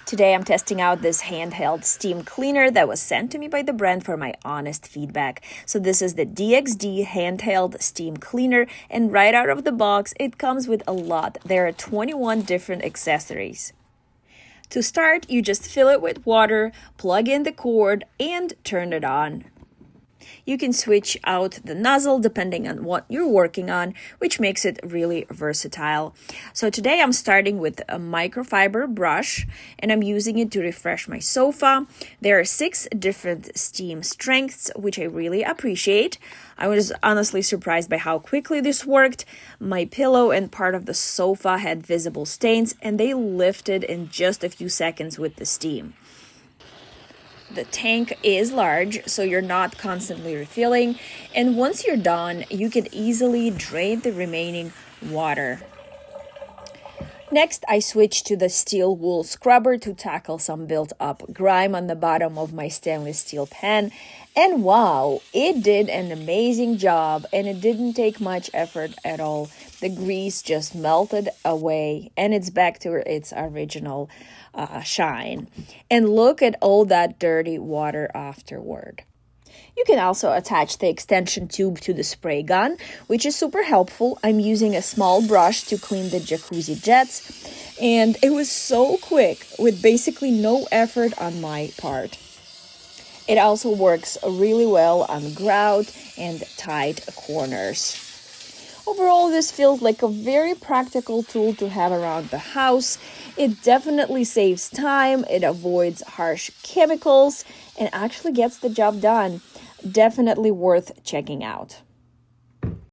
Today I'm testing out this handheld steam cleaner that was sent to me by the brand for my honest feedback. So this is the DXD handheld steam cleaner, and right out of the box it comes with a lot. There are 21 different accessories. To start, you just fill it with water, plug in the cord, and turn it on. You can switch out the nozzle depending on what you're working on, which makes it really versatile. So today I'm starting with a microfiber brush, and I'm using it to refresh my sofa. There are 6 different steam strengths, which I really appreciate. I was honestly surprised by how quickly this worked. My pillow and part of the sofa had visible stains, and they lifted in just a few seconds with the steam. The tank is large, so you're not constantly refilling, and once you're done, you can easily drain the remaining water. Next, I switched to the steel wool scrubber to tackle some built-up grime on the bottom of my stainless steel pan, and wow, it did an amazing job, and it didn't take much effort at all. The grease just melted away, and it's back to its original shine. And look at all that dirty water afterward. You can also attach the extension tube to the spray gun, which is super helpful. I'm using a small brush to clean the jacuzzi jets, and it was so quick with basically no effort on my part. It also works really well on grout and tight corners. Overall, this feels like a very practical tool to have around the house. It definitely saves time, it avoids harsh chemicals, and actually gets the job done. Definitely worth checking out.